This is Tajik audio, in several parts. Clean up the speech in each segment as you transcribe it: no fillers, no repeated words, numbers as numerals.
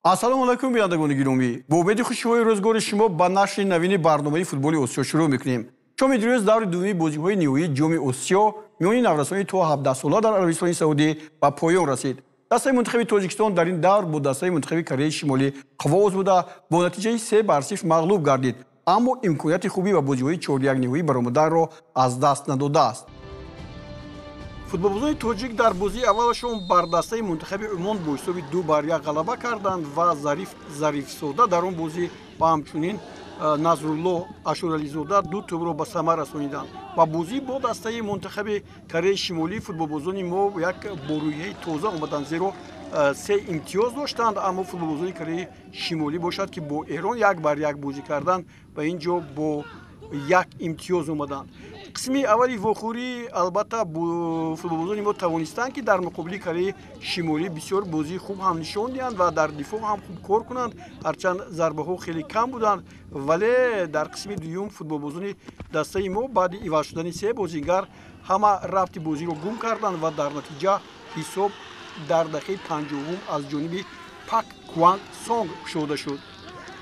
ассалому алайкум бинандагони гиромӣ, бо умеди хушиҳои рӯзгори шумо ба нашри навини барномаи футболи осиё шурӯъ мекунем. чум идирӯз даври дуввуми бозиҳои ниҳоии ҷоми осиё миёни наврасони то 17-сола дар арабистони саудӣ ба поён расид. дастаи мунтахаби тоҷикистон дар ин давр бо дастаи мунтахаби Кореяи Шимолӣ қавоз буда бо натиҷаи 3-0 мағлуб гардид, аммо имконияти хуби ба бозиҳои 4-1 ниҳоӣ баромаданро аз даст надодааст. футболбозони тоҷик дар бозии аввалашон бар дастаи мунтахаби Умон бо ҳисоби 2-1 ғалаба карданд ва зарифсода дар он бозӣ ва ҳамчунин Назрулло Ашурализода 2 тӯбро ба самар расониданд. ва бозӣ бо дастаи мунтахаби Кореяи Шимолӣ футболбозони мо як борӯяи тоза омаданд, зеро 3 имтиёз доштанд, аммо футболбозони Кореяи Шимолӣ бошад ки бо Эрон 1-1 бозӣ карданд ва ин ҷо бо 1 имтиёз омаданд. қисми аввали вохӯрӣ албатта футболбозони мо тавонистанд ки дар муқобили Кореяи Шимолӣ бисёр бозии хуб ҳам нишон диҳанд ва дар дифоъ ҳам хуб кор кунанд, ҳарчанд зарбаҳо хеле кам буданд, вале дар қисми дуюм футболбозони дастаи мо баъди иваз шудани 3 бозигар ҳама рабти бозиро гум карданд ва дар натиҷа ҳисоб дар дақиқаи 50 аз ҷониби Пак Кван Сонг кушода шуд.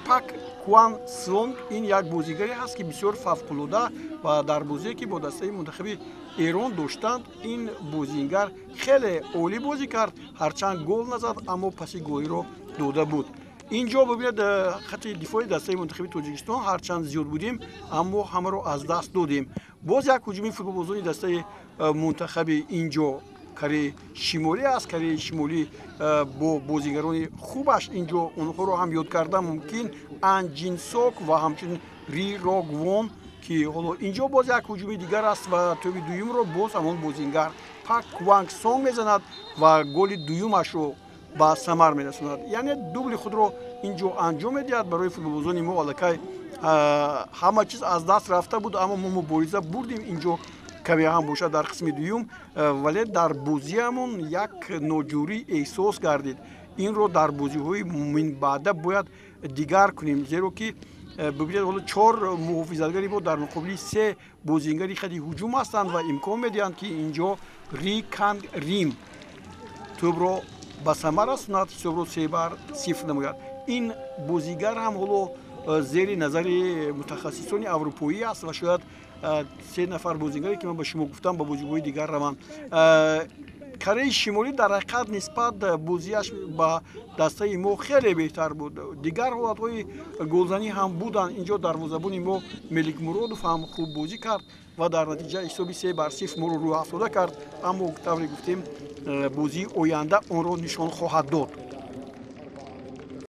Пак Кван Сонг ин як бозигаре ҳаст ки бисёр фавқулода ва дар бозие ки бо дастаи мунтахаби Эрон доштанд, ин бозигар хеле олӣ бозӣ кард, ҳарчанд гол назад, аммо паси голиро дода буд. ин ҷо бубинед хати дифои дастаи мунтахаби Тоҷикистон ҳарчанд зиёд будем, аммо ҳамаро аз даст додем. боз як ҳуҷуми футболбозони дастаи мунтахаби ин ҷо Кореяи Шимолӣ аст. Кореяи Шимолӣ бо бозигарони хубаш ин ҷо онҳоро ҳам ёд кардан мумкин, Ан Ҷин Сок ва ҳамчунин Ри Рог Вон, ки ҳоло ин ҷо боз як ҳуҷуми дигар аст ва тӯби дуюмро боз ҳамон бозингар Пак Кван Сонг мезанад ва голи дуюмашро ба самар мерасонад. яъне дубли худро ин ҷо анҷом медиҳад барои футболбозони мо. Аллакай ҳама чиз аз даст рафта буд, аммо мо мубориза бурдем ин ҷо каме ҳам бошад дар қисми дуюм, вале дар бозиамон як ноҷӯрӣ эҳсос гардид. инро дар бозиҳои минбаъда бояд дигар кунем, зеро ки бубинед ҳоло 4 муҳофизатгари мо дар муқобили 3 бозингари хади ҳуҷум ҳастанд ва имкон медиҳанд ки ин ҷо Ри Канг Рим тӯбро ба самар расонад, ҳисобро 3-0 намояд. ин бозигар ҳам ҳоло зери назари мутахассисони аврупоӣ аст ва шояд 3 нафар бозигаре ки ман ба шумо гуфтам ба бозиҳои дигар раванд. Кореяи Шимолӣ дар ҳақиқат нисбат бозиаш ба дастаи мо хеле беҳтар буд. дигар ҳолатҳои голзанӣ ҳам буданд. ин ҷо дарвозабони мо Мелик Муродов ҳам хуб бозӣ кард ва дар натиҷа ҳисоби 3-0 моро рӯ афзода кард, аммо тавре гуфтем бозии оянда онро нишон хоҳад дод.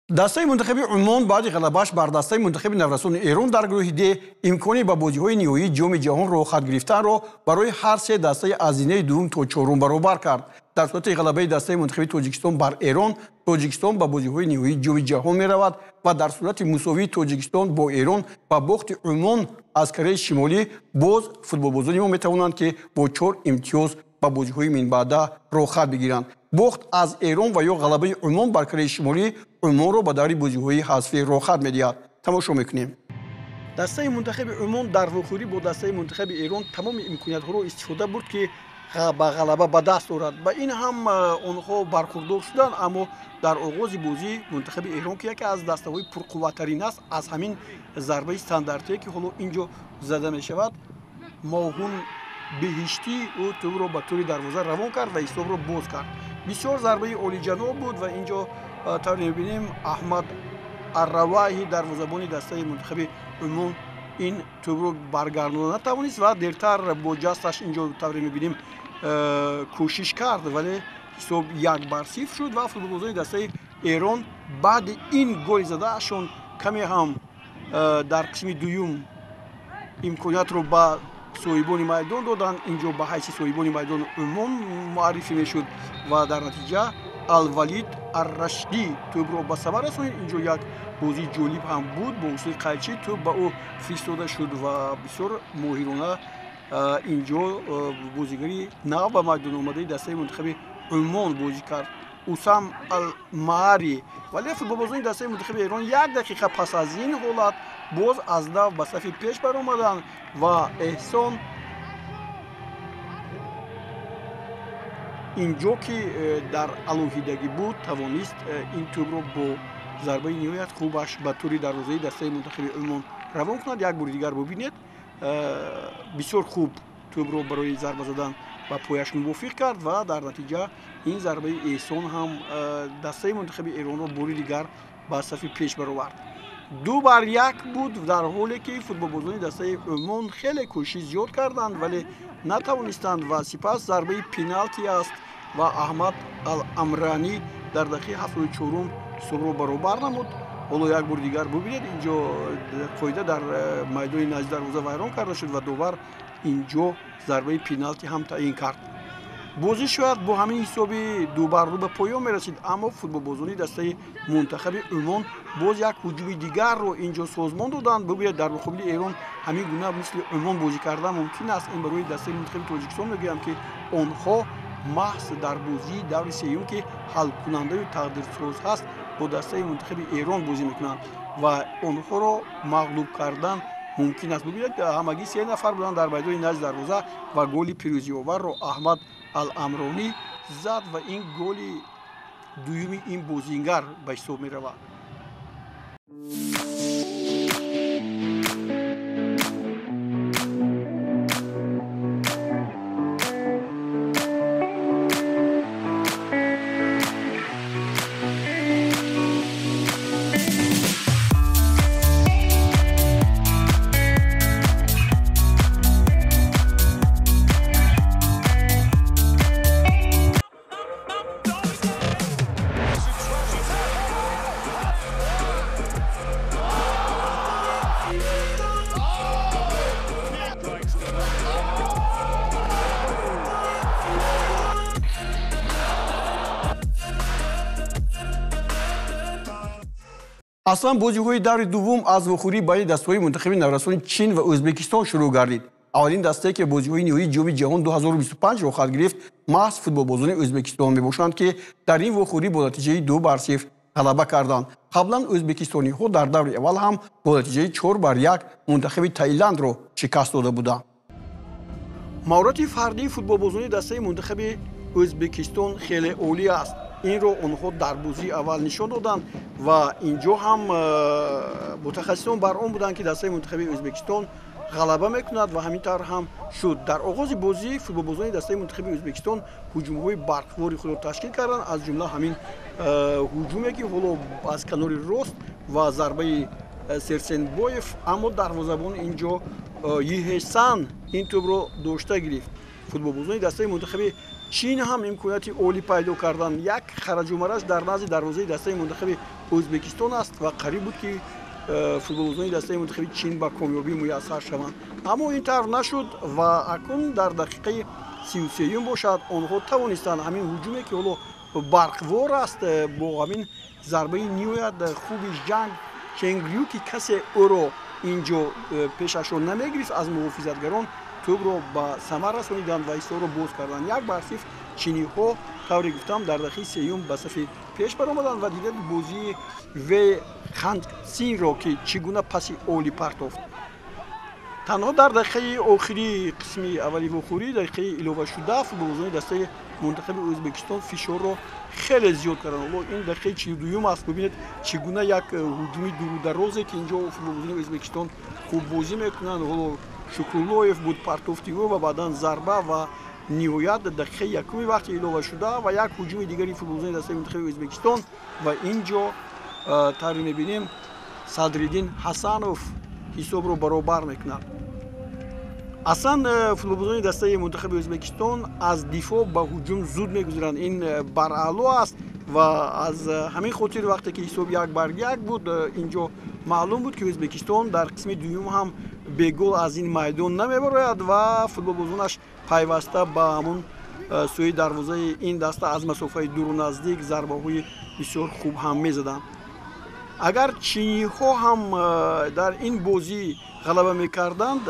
дастаи мунтахаби Умон баъди ғалабаш бар дастаи мунтахаби наврасони Эрон дар гурӯҳи Д имкони ба бозиҳои ниҳоии ҷоми ҷаҳонро хат гирифтанро барои ҳар се дастаи азинаи дуввум то чорум баробар кард. дар сурати ғалабаи дастаи мунтахаби Тоҷикистон бар Эрон, Тоҷикистон ба бозиҳои ниҳоии ҷоми ҷаҳон меравад ва дар сурати мусовии Тоҷикистон бо Эрон ба бохти Умон аз Кореяи Шимолӣ боз футболбозони мо метавонанд ки бо 4 имтиёз ба бозиҳои минбаъда рохат бигиранд. бохт аз Эрон ва ё ғалабаи Умон бар Кореяи Шимолӣ Умонро ба даври бозиҳои ҳазфӣ рохат медиҳад. тамошо мекунем. дастаи мунтахаби Умон дар вохӯрӣ бо дастаи мунтахаби Эрон тамоми имкониятҳоро истифода бурд ки ба ғалаба ба даст орад. ба ин ҳам онҳо бархурдор шуданд, аммо дар оғози бозӣ мунтахаби Эрон ки яке аз дастаҳои пурқувваттарин аст, аз ҳамин зарбаи стандартие ки ҳоло ин ҷо зада мешавад, Моҳун биҳиштӣ ӯ тӯбро ба тӯри дарвоза равон кард ва ҳисобро боз кард. бисёр зарбаи олиҷаноб буд ва ин ҷо тавре мебинем Аҳмад Арравайҳи дарвозабони дастаи мунтахаби Умон ин тӯбро баргардона натавонист ва дертар бо ҷасташ ин ҷо тавре мебинем кӯшиш кард, вале ҳисоб 1-0 шуд ва футболбозони дастаи Эрон баъди ин голи задаашон каме ҳам дар қисми дуюм имкониятро ба соҳибони майдон доданд. ин ҷо ба ҳайси соҳибони майдон Умон муаррифӣ мешуд ва дар натиҷа Алвалид Арраштӣ тӯбро ба самар расонид. ин ҷо як бозии ҷолиб ҳам буд. бо усули қайчӣ тӯб ба ӯ фиристода шуд ва бисёр моҳирона ин ҷо бозигари нав ба майдон омадаи дастаи мунтахаби Умон бозӣ кард, Усам Алмаари. вале футболбозони дастаи мунтахаби Эрон 1 дақиқа пас аз ин ҳолат боз аз нав ба сафи пеш баромаданд ва Эҳсон ин ҷо ки дар алоҳидагӣ буд тавонист ин тӯбро бо зарбаи ниҳоят хубаш ба тури дарвозаи дастаи мунтахаби умон равон кунад. Як бори дигар бубинед, бисёр хуб тӯбро барои зарба задан ба пояш мувофиқ кард ва дар натиҷа ин зарбаи эҳсон ҳам дастаи мунтахаби Эронро бори дигар ба сафи пеш баровард. 2-1 буд, дар ҳоле ки футболбозони дастаи Умон хеле кӯшиш зиёд карданд вале натавонистанд ва сипас зарбаи пеналти аст ва Аҳмад Ал-Амрани дар дақиқаи 74 ҳисобро баробар намуд. ҳоло як бори дигар бубинед, инҷо қоида дар майдони назди дарвоза вайрон карда шуд ва довар инҷо зарбаи пеналти ҳам таъин кард. бозӣ шояд бо ҳамин ҳисоби 2-2 ба поён мерасид, аммо футболбозони дастаи мунтахаби Умон боз як ҳуҷуми дигарро инҷо созмон доданд. бубинед дар муқобили Эрон ҳамин гуна мисли Умон бозӣ кардан мумкин аст. ин барои дастаи мунтахаби Тоҷикистон мегӯям ки онҳо маҳз дар бозии даври сеюм ки ҳалкунандаю тақдирсоз ҳаст бо дастаи мунтахаби Эрон бозӣ мекунанд ва онҳоро мағлуб кардан мумкин аст. бубинед ҳамагӣ 3 нафар буданд дар майдони назди дарвоза ва голи пирӯзиоварро Аҳмад Ал-Амронӣ зад ва ин голи дуюми ин бозингар ба ҳисоб меравад. аслан бозиҳои даври дуввум аз вохӯрӣ байни дастаҳои мунтахаби наврасони Чин ва Ӯзбекистон шурӯъ гардид. аввалин дастае ки бозиҳои ниҳоии ҷоми ҷаҳон 2025-ро хоҳад гирифт маҳз футболбозони Ӯзбекистон мебошанд ки дар ин вохӯрӣ бо натиҷаи 2-0 ғалаба карданд. қаблан ӯзбекистониҳо дар даври аввал ҳам бо натиҷаи 4-1 мунтахаби Таиландро шикаст дода буданд. маҳорати фардии футболбозони дастаи мунтахаби Ӯзбекистон хеле олӣ аст. инро онҳо дар бозии аввал нишон доданд ва инҷо ҳам мутахассисон бар он буданд ки дастаи мунтахаби Ӯзбекистон ғалаба мекунад ва ҳамин тавр ҳам шуд. дар оғози бозӣ футболбозони дастаи мунтахаби Ӯзбекистон ҳуҷумҳои барқвори худро ташкил карданд, аз ҷумла ҳамин ҳуҷуме ки ҳоло аз канори рост ва зарбаи Серсенбоев, аммо дарвозабон инҷо Йиҳесан ин тӯбро дошта гирифт. футболбозони дастаи мунтахаби Чин ҳам имконияти олӣ пайдо карданд. як хараҷумараш дар назди дарвозаи дастаи мунтахаби Ӯзбекистон аст ва қариб буд ки футболбозони дастаи мунтахаби Чин ба комёбӣ муяссар шаванд, аммо ин тавр нашуд ва акнун дар дақиқаи 33 бошад онҳо тавонистанд ҳамин ҳуҷуме ки ҳоло барқвор аст бо ҳамин зарбаи ниҳоят хуби ҷанг Ченгрю ки касе ӯро инҷо пешашро намегирифт аз муҳофизатгарон тӯбро ба самар расониданд ва ҳисобро боз карданд. 1-0 чиниҳо тавре гуфтам дар дақиқаи сеюм ба сафи пеш баромаданд ва дидед бозии Вей Хансинро ки чӣ гуна паси олӣ партофт. танҳо дар дақиқаи охирии қисми аввали вохӯрӣ, дақиқаи иловашуда, футболбозони дастаи мунтахаби Ӯзбекистон фишорро хеле зиёд карданд. ҳоло ин дақиқаи 42 аст. бубинед чӣ гуна як ҳуҷуми дурударозе ки инҷо футболбозони Ӯзбекистон хуб бозӣ мекунанд. ҳоло Шукруллоев буд партофти ӯ ва баъдан зарба ва ниҳоят дақиқаи якуми вақти илова шуда ва як ҳуҷуми дигари футболбозони дастаи мунтахаби Ӯзбекистон ва инҷо тавре мебинем Садриддин Ҳасанов ҳисобро баробар мекунад. аслан футболбозони дастаи мунтахаби Ӯзбекистон аз дифоъ ба ҳуҷум зуд мегузаранд. ин баръало аст ва аз ҳамин хотир вақте ки ҳисоб 1-1 буд инҷо маълум буд ки Ӯзбекистон дар қисми дуюм ҳам бегол аз ин майдон намебарояд ва футболбозонаш пайваста ба ҳамун сӯи дарвозаи ин даста аз масофаи дуру наздик зарбаҳои бисёр хуб ҳам мезаданд. агар чиниҳо ҳам дар ин бозӣ ғалаба мекарданд,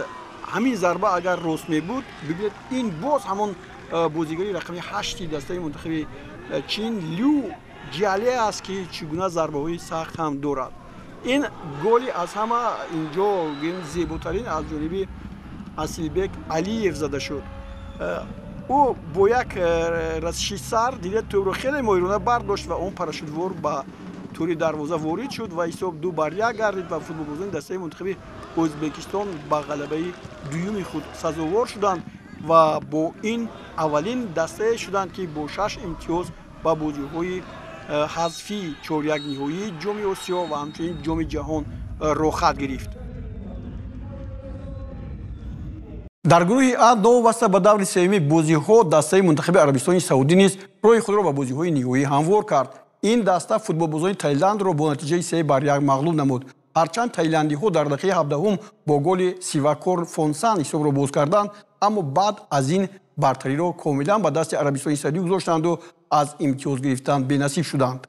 ҳамин зарба агар рост мебуд, бибинед ин боз ҳамон бозигари рақами 8 дастаи мунтахаби Чин Лю Ҷиале аст ки чӣ гуна зарбаҳои сахт ҳам дорад. ин голи аз ҳама инҷо зеботарин аз ҷониби Асилбек Алиев зада шуд. ӯ бо як расиши сар дидед тӯбро хеле моҳирона бардошт ва он парашютвор ба توری دروازه وارد شد و حساب 2-1 گردید و فوتبالبازان دسته منتخب ازبکستان با غلبه دوم خود سزاوار شدند و با این اولین دسته شدند که با 6 امتیاز با بازی‌های حذفی چهاریک نهایی جام آسیا و همچنین جام جهان را خط گرفت. در گروه А وابسته به دور سوم بازی‌ها دسته منتخب عربستان سعودی نیز روی خود را به بازی‌های نهایی هموار کرد. این دسته فوتبالبازان تایلند را با نتیجه 3-1 مغلوب نمود. هرچند تایلندی‌ها در دقیقه 17 با گل سیواکور فونسان حساب را باز کردند، اما بعد از این برتری را کاملا به دست عربستان سعودی گذاشتند و از امتیاز گرفتن بی‌نصیب شدند.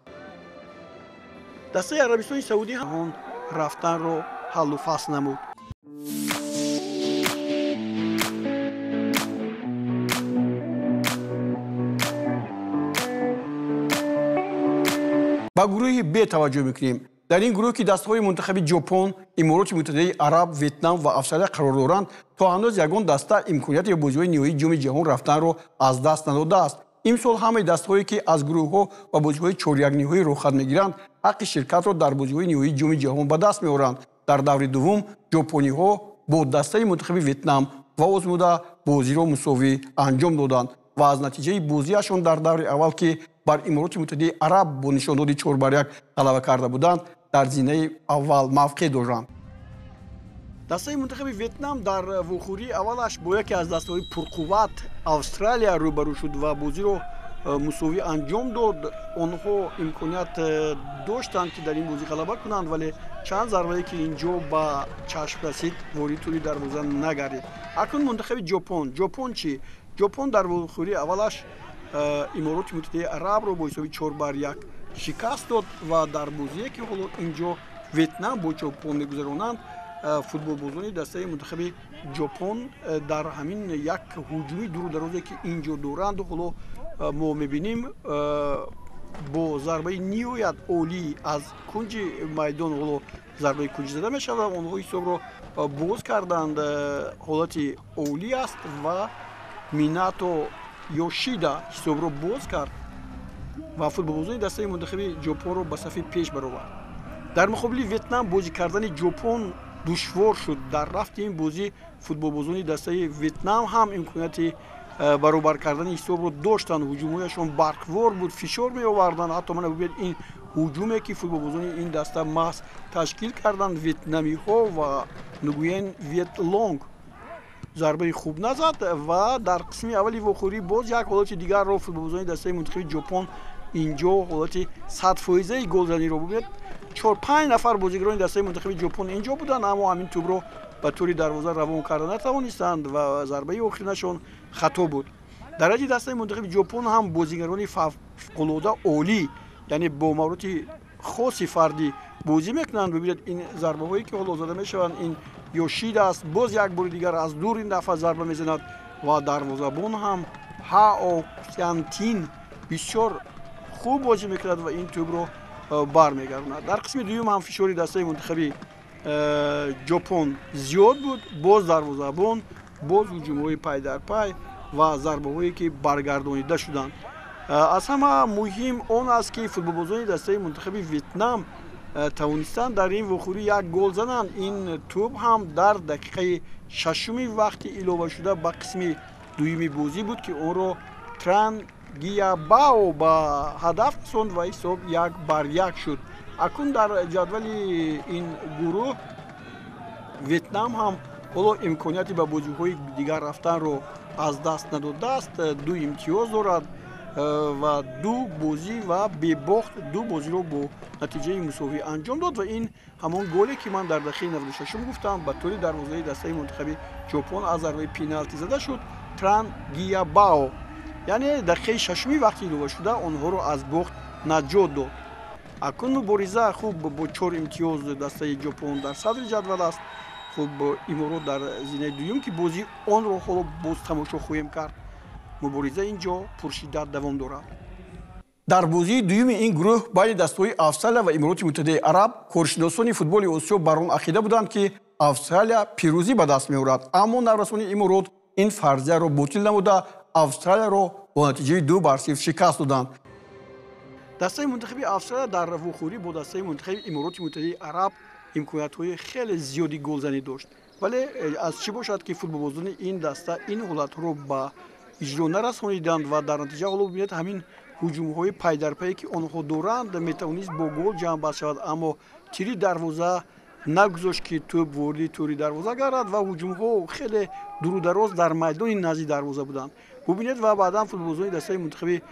دسته عربستان سعودی هم رفتن را حل و فصل نمود. با گروه ب توجه میکنیم. در این گروه که دسته‌های منتخب ژاپن، امارات متحده عرب، ویتنام و استرالیا قرار دارند، تا هنوز یگان دسته امکانیت بازی‌های نهایی جام جهان رفتن را از دست نداده است. امسال همه دسته‌هایی که از گروه‌ها و بازی‌های 4-1 نهایی را خط می‌گیرند، حق شرکت را در بازی‌های نهایی جام جهان به دست می‌آورند. در دور دوم ژاپنی‌ها با دسته منتخب ویتنام و آزموده بازی را مساوی انجام دادند و از نتیجه بازیشان در دور اول که بر امارات متحده عرب با نشانداد 4-1 غلبه کرده بودند، در زینه اول موقع دارند. دسته منتخب ویتنام در وخوری اولش با یکی از دسته‌های پرقوت استرالیا روبرو شد و بازی را مساوی انجام داد. آنها امکانیت داشتند که در این بازی غلبه کنند، ولی چند ضربه‌ای که اینجا با چشم رسید وارد توی دروازه نگردید. اکنون منتخب ژاپن چی؟ ژاپن در وخوری اولش امارات متحده عرب را با حساب 4-1 شکست داد و در بازی که حالا اینجا ویتنام با ژاپن می‌گذرانند، فوتبالبازان دسته منتخب ژاپن در همین یک هجومی دور درازی که اینجا دارند، حالا ما می‌بینیم با ضربه نهایت عالی از کنج میدان حالا ضربه کنجی زده می‌شود و آنها حساب را باز کردند. حالت عالی است و میناتو یوشیدا حساب را باز کرد و فوتبالبازان دسته منتخب ژاپن را به صف پیش برآورد. در مقابل ویتنام بازی کردن ژاپن دشوار شد. در رفت این بازی فوتبالبازان دسته ویتنام هم امکانیت برابر کردن حساب را داشتند. هجومشون برقوار بود، فشار می آوردند. حتی من ببینید این هجومی که فوتبالبازان این دسته محض تشکیل کردند ویتنامی ها و نگوین ویت لونگ ضربه خوب نزد و در قسم اولی وخوری باز یک حالت دیگر را فوتبالبازان دسته منتخب ژاپن اینجا حالت 100% گلزنی را ببینید. 4-5 نفر بازیگران دسته منتخب ژاپن اینجا بودند، اما همین توپ را به طور دروازه روان کردن نتوانستند و ضربه آخرینشون خطا بود. در حد دسته منتخب ژاپن هم بازیگران فوق‌العاده عالی، یعنی با مهارت خاصی فردی بازی میکنند. ببینید این ضربه هایی که حالا زده میشوند، این یوشیدا است، باز یک بار دیگر از دور این دفعه ضربه میزند و دروازه‌بان هم هاو کیانتین بسیار خوب بازی میکند و این توپ رو برمیگرداند. در قسم دوم هم فشاری دسته منتخب ژاپن زیاد بود، باز دروازه‌بان، باز هجوم‌های پای در پای و ضربه‌هایی که برگردانیده شدند. از همه مهم آن است که فوتبالبازان دسته منتخب ویتنام توانستند در این وخوری یک گل زنند. این توپ هم در دقیقه ششمی وقت اضافه شده به قسم دومی بازی بود که اون رو تران گیاباو با هدف رساند و حساب 1-1 شد. اکنون در جدول این گروه ویتنام هم حالا امکانیتی به بازی‌های دیگر رفتن رو از دست نداده است. 2 امتیاز دارد و 2 بازی و به باخت 2 بازی رو با نتیجه مساوی انجام داد و این همان گلی که من در دقیقه 96 گفتم به طور دروازه دسته منتخب ژاپن از ضربه پنالتی زده شد. تران گیاباو یعنی دقیقه 6 وقتی اضافه شده آنها رو از باخت نجات داد. اکنون مبارزه خوب با 4 امتیاز دسته ژاپن در صدر جدول است. خب امارات در زینه دوم که بازی آن رو حالا باز تماشا خواهیم کرد. مبارزه اینجا پرشدت دوام دارد. در بازی دوم این گروه بین دسته‌های استرالیا و امارات متحده عرب، کارشناسان فوتبال آسیا بر آن عقیده بودند که استرالیا پیروزی به دست می‌آورد، اما نوسان امارات این فرضیه را باطل نموده استرالیا را با نتیجه 2-0 شکست دادند. دستای منتخبی австралия дар вохӯрӣ бо дастаи منتخبی имороти муттаҳидаи араб имкониятҳои хеле зиёди голзанӣ дошт. вале аз чӣ бошад ки футболбозони ин даста ин ҳолатҳоро ба иҷро нарасониданд ва дар натиҷа ҳоло бубинед ҳамин ҳуҷумҳои пайдарпае ки онҳо доранд метавонист бо гол ҷамъбаст шавад, аммо тири дарвоза нагузошт ки тӯб ворди тӯри дарвоза гардад ва ҳуҷумҳо хеле дурудароз дар майдони назди дарвоза буданд. бубинед ва баъдан футболбозони дастаи мунтахаби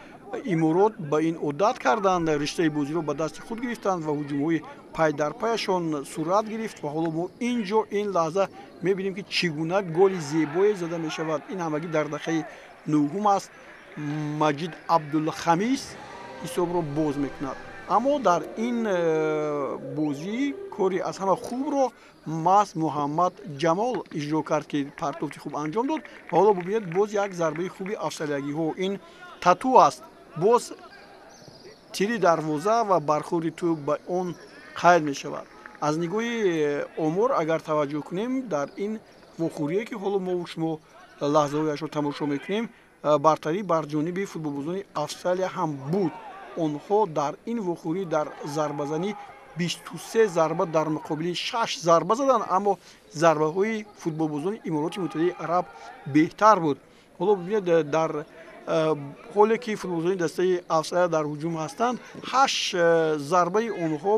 иморот ба ин одат карданд, риштаи бозиро ба дасти худ гирифтанд ва ҳуҷумҳои пайдарпаяшон сурат гирифт ва ҳоло мо инҷо ин лаҳза мебинем ки чӣ гуна голи зебое зада мешавад. ин ҳамагӣ дар дақиқаи нӯҳум аст. маҷид абдулхамис ҳисобро боз мекунад. аммо дар ин бозӣ кори аз ҳама хубро мас муҳаммад ҷамол иҷро кард ки партофти хуб анҷом дод. ҳоло бубинед боз як зарбаи хуби австралиягиҳо. ин тату аст. боз тири дарвоза ва бархӯрди тӯб ба он қайд мешавад. аз нигоҳи омор агар таваҷҷӯҳ кунем дар ин вохӯрие ки ҳоло мо шумо лаҳзаҳояшро тамошо мекунем, бартарӣ бар ҷониби футболбозони австралия ҳам буд. онҳо дар ин вохӯрӣ дар зарбазанӣ 23 зарба дар муқобили 6 зарба заданд, аммо зарбаҳои футболбозони имороти муттаҳидаи араб беҳтар буд. ҳоло бибинед дар ҳоле ки футболбозони дастаи австралия дар ҳуҷум ҳастанд, 8 зарбаи онҳо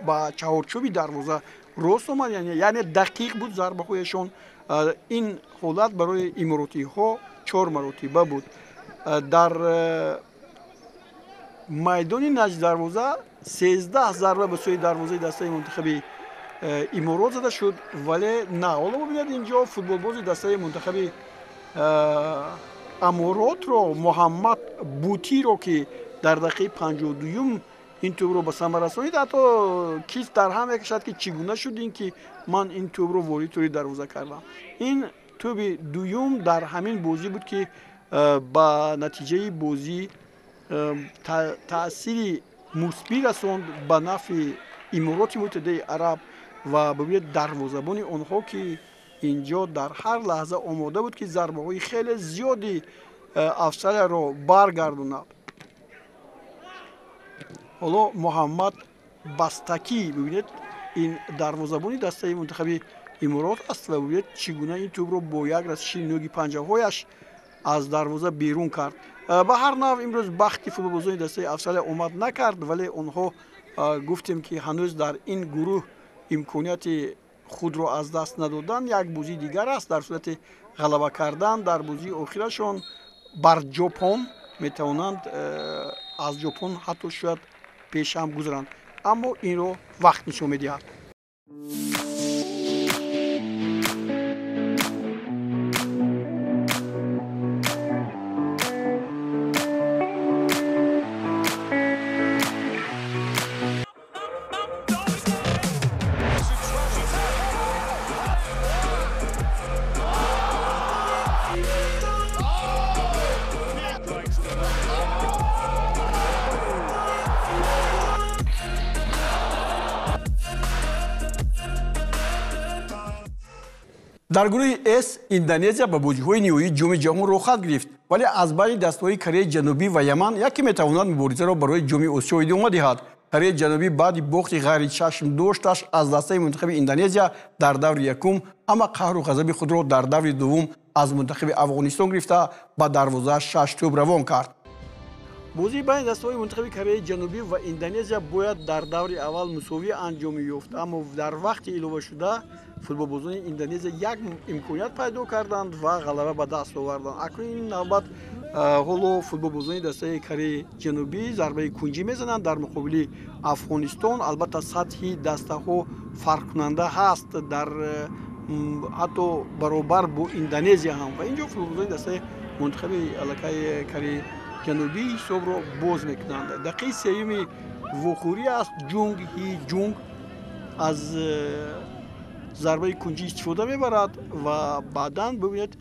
ба чаҳорчӯби дарвоза рост омад, яъне дақиқ буд зарбаҳояшон. ин ҳолат барои иморотиҳо 4 маротиба буд. дар майдони назди дарвоза 13 зарба ба сӯи дарвозаи дастаи мунтахаби иморот зада шуд, вале на. ҳоло бибинед инҷо футболбози дастаи мунтахаби аморотро муҳаммад бутиро ки дар дақиқаи 52 ин тӯбро ба самар расонид, ҳатто кис дар ҳам мекашад ки чӣ гуна шуд ин ки ман ин тӯбро ворди тӯри дарвоза кардам. ин тӯби дуюм дар ҳамин бозӣ буд ки ба натиҷаи бозӣ таъсири мусбӣ расонд ба нафъи имороти муттаҳидаи араб ва бубинед дарвозабони онҳо ки инҷо дар ҳар лаҳза омода буд ки зарбаҳои хеле зиёди австралияро баргардонад. ҳоло муҳаммад бастакӣ бубинед ин дарвозабони дастаи мунтахаби иморот аст ва бубинед чӣ гуна ин тӯбро бо як расиши нӯги панҷаҳояш аз дарвоза берун кард. ба ҳар нав имрӯз бахти футболбозони дастаи австралия омад накард, вале онҳо гуфтем ки ҳанӯз дар ин гурӯҳ имконияти худро аз даст надоданд. як бозии дигар аст. дар сурати ғалаба кардан дар бозии охирашон бар ҷопон метавонанд аз ҷопон ҳатто шояд пешам гузаранд, аммо инро вақт нишон медиҳад. дар гурӯҳи С Индонезия ба бозиҳои ниҳоии ҷоми ҷаҳонро хат гирифт, вале аз байни дастаҳои Кореяи Ҷанубӣ ва Яман яке метавонад муборизаро барои ҷоми Осиё идома диҳад. Кореяи Ҷанубӣ баъди бохти ғайричашм дошташ аз дастаи мунтахаби Индонезия дар даври якум, ама қаҳру ғазаби худро дар даври дуввум аз мунтахаби Афғонистон гирифта ба дарвоза 6 тӯб равон кард. бозии байни дастаҳои мунтахаби Кореяи Ҷанубӣ ва Индонезия бояд дар даври аввал мусовӣ анҷом ёфт, аммо дар вақти иловашуда футболбозони Индонезия як имконият пайдо карданд ва ғалаба ба даст оварданд. акнун ин навбат ҳоло футболбозони дастаи Кореяи Ҷанубӣ зарбаи кунҷӣ мезананд дар муқобили Афғонистон. албатта сатҳи дастаҳо фарқкунанда ҳаст, дар ҳатто баробар бо Индонезия ҳам, ва инҷо футболбозони дастаи мунтахаби аллакай Кореяи ҷанубӣ ҳисобро боз мекунанд. дақиқаи сеюми вохӯрӣ аст. ҷунг ҳи ҷунг аз зарбаи кунҷӣ истифода мебарад ва баъдан бубинед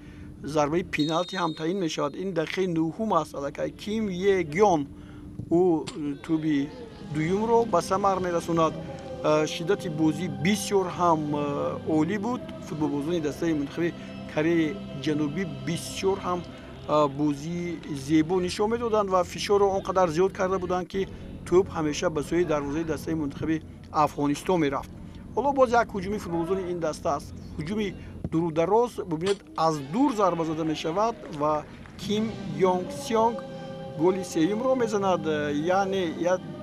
зарбаи пеналти ҳам таъин мешавад. ин дақиқаи нӯҳум аст. аллакай Ким Е Гён ӯ тӯби дуюмро ба самар мерасонад. шиддати бозӣ бисёр ҳам олӣ буд. футболбозони дастаи мунтахаби Кореяи Ҷанубӣ бисёр ҳам бозии зебо нишон медоданд ва фишорро он қадар зиёд карда буданд ки توپ همیشه به سوی دروازه دسته منتخب افغانستان میرفت. حالا باز یک هجومی فوتبالبازان این دسته است. هجومی دور دراز ببینید از دور ضربه زده می شود و کیم یونگ سیونگ گل سوم رو میزند. یعنی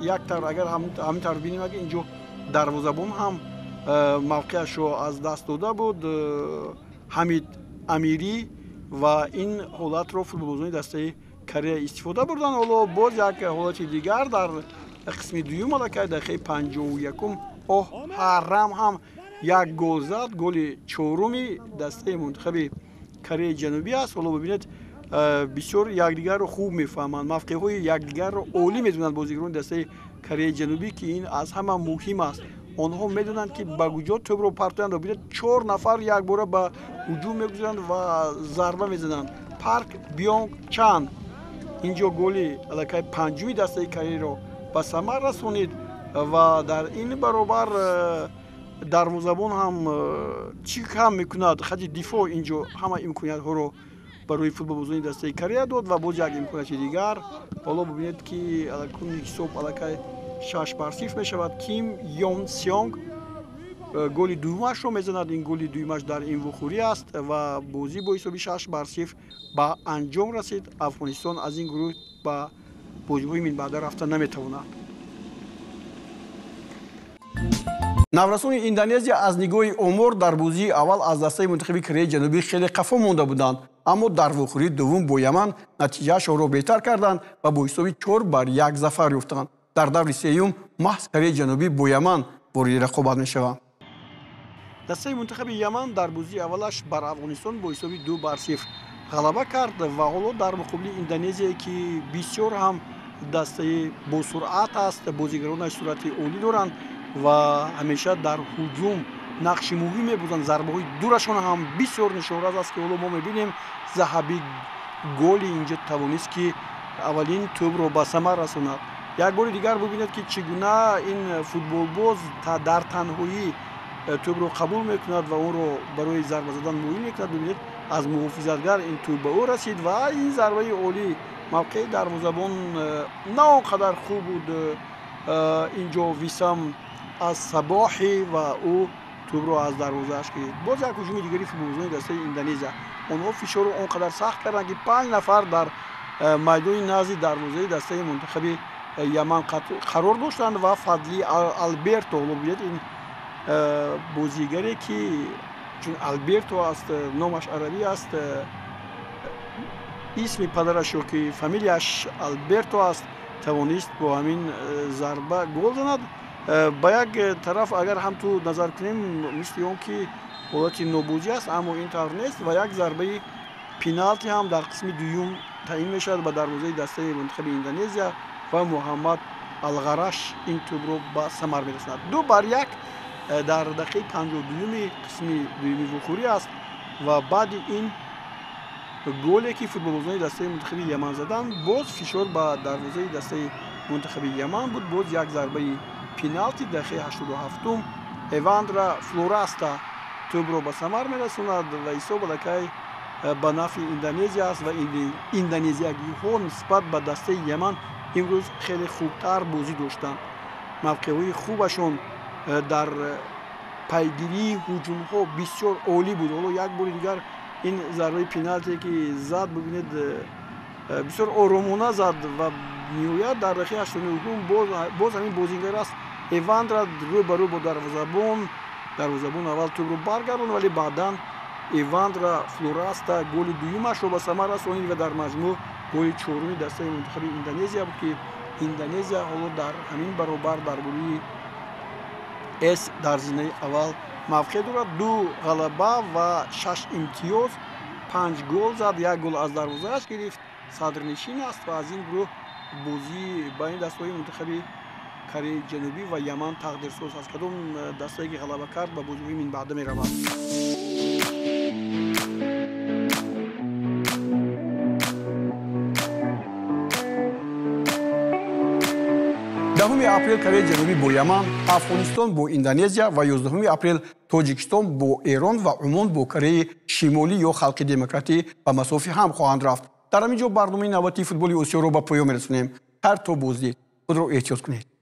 یک طرف اگر همین طرف ببینیم اگر اینجا دروازه‌بان هم موقعش رو از دست داده بود حمید امیری و این حالت رو فوتبالبازان دسته کره استفاده بردن. حالا باز یک حالت دیگر در قسم دوم مالکه دقیقه 51 حرم هم یک گل زد. گل چهارمی دسته منتخب کره جنوبی است. حالا ببینید بسیار یکدیگر رو خوب میفهمند، موقعیت های یکدیگر رو عالی میدونند بازیکنان دسته کره جنوبی که این از همه مهم است. آنها میدونند که به کجا توپ رو پرتند و ببینید 4 نفر یک باره به هجوم میگذارند و ضربه میزنند. پارک بیونگ چان اینجا گل الکای پنجمی دسته کره رو به ثمر رسونید و در این برابر دروازه‌بان هم چی کم میکند. خط دفاع اینجا همه امکانیت ها رو برای فوتبالبازان دسته کره داد و باز یک امکانیت دیگر. حالا ببینید که الکون حساب الکای 6-0 میشود. کیم یون سیونگ گل دومش رو میزند. این گل دومش در این وخوری است و بازی با حساب 6-0 به انجام رسید. افغانستان از این گروه به بازی‌های من بعد رفتن نمیتواند. نورسان اندونزیا از نگاه عمر در بازی اول از دسته منتخب کره جنوبی خیلی خفه مانده بودند، اما در وخوری دوم با یمن نتیجه‌اش را بهتر کردند و با حساب 4-1 ظفر یافتند. در دور سوم محض کره جنوبی با یمن وارد رقابت می‌شود. دسته منتخب یمن در بازی اولش بر افغانستان با حساب 2-0 غلبه کرد و حالا در مقابل اندونزیا که بسیار هم دسته با سرعت است، بازیگرانش سرعت عالی دارند و همیشه در هجوم نقش مهمی می‌بازند. ضربه‌های دورشان هم بسیار نشان‌آور است که حالا ما می‌بینیم ذهبی گل اینجا توانست که اولین توپ رو به ثمر رساند. یک بار دیگر ببینید که چگونه این فوتبالباز در تنهایی توپ رو قبول می‌کند و اون رو برای ضربه زدن مایل می‌کند. ببینید از محافظتگر این توپ به او رسید و این ضربه عالی موقع دروازه‌بان نه آنقدر خوب بود. اینجا ویسام از صباحی و او توپ رو از دروازه‌اش گرفت. باز یک هجوم دیگری فوتبالبازان دسته اندونزیا آنها فشار رو آنقدر سخت کردند که 5 نفر در میدان نزد دروازه دسته منتخب یمن قرار داشتند و فضلی آلبرتو ببینید این بازیگری که چون آلبرتو است نامش عربی است، اسم پدرش رو که فامیلیش آلبرتو است توانست با همین ضربه گل زند. با یک طرف اگر هم تو نظر کنیم مثل اون که حالت نوبوزی است اما این طرف نیست و یک ضربه پنالتی هم در قسم دوم تعیین میشد به دروازه دسته منتخب اندونزیا و محمد الغرش این توپ رو به ثمر میرساند. 2-1 در دقیقه 52 قسم دوم وخوری است و بعد این گلی که فوتبالبازان دسته منتخب یمن زدند باز فشار به دروازه دسته منتخب یمن بود. باز یک ضربه پنالتی دقیقه 87 ایواندرا فلوراستا توپ رو به ثمر میرساند و حساب الکی به نفع اندونزیا است و اندونزیایی ها نسبت به دسته یمن امروز خیلی خوبتر بازی داشتند. موقعیت خوبشون در پیگیری هجوم ها بسیار عالی بود. حالا یک بار دیگر این ضربه پنالتی که زد ببینید بسیار آرامانه زد و میوید در دقیقه 89 باز همین بازیگر است ایواندرا روی برو با دروازه‌بان اول توپ رو برگرداند ولی بعدا ایواندرا فلوراستا گل دومش رو به ثمر رسانید و در مجموع گل چهارمی دسته منتخب اندونزیا بود که اندونزیا حالا در همین برابر در گروه اس در زمینه اول موقع دارد. 2 غلبه و 6 امتیاز، 5 گل زد، 1 گل از دروازه‌اش گرفت، صدرنشین است و از این گروه بازی بین دسته‌های منتخب کره جنوبی و یمن تقدیرساز است. کدام دسته که غلبه کرد به بازی من بعد می‌رود. دهم اپریل کره جنوبی با یمن، افغانستان با اندونزیا و 11 اپریل تاجیکستان با ایران و عمان با کره شمالی یا خلق دموکراتی به مسافه هم خواهند رفت. در همینجا برنامه نوبتی فوتبال آسیا را به پایان می‌رسانیم. هر تو بازدید. خود رو احتیاط کنید.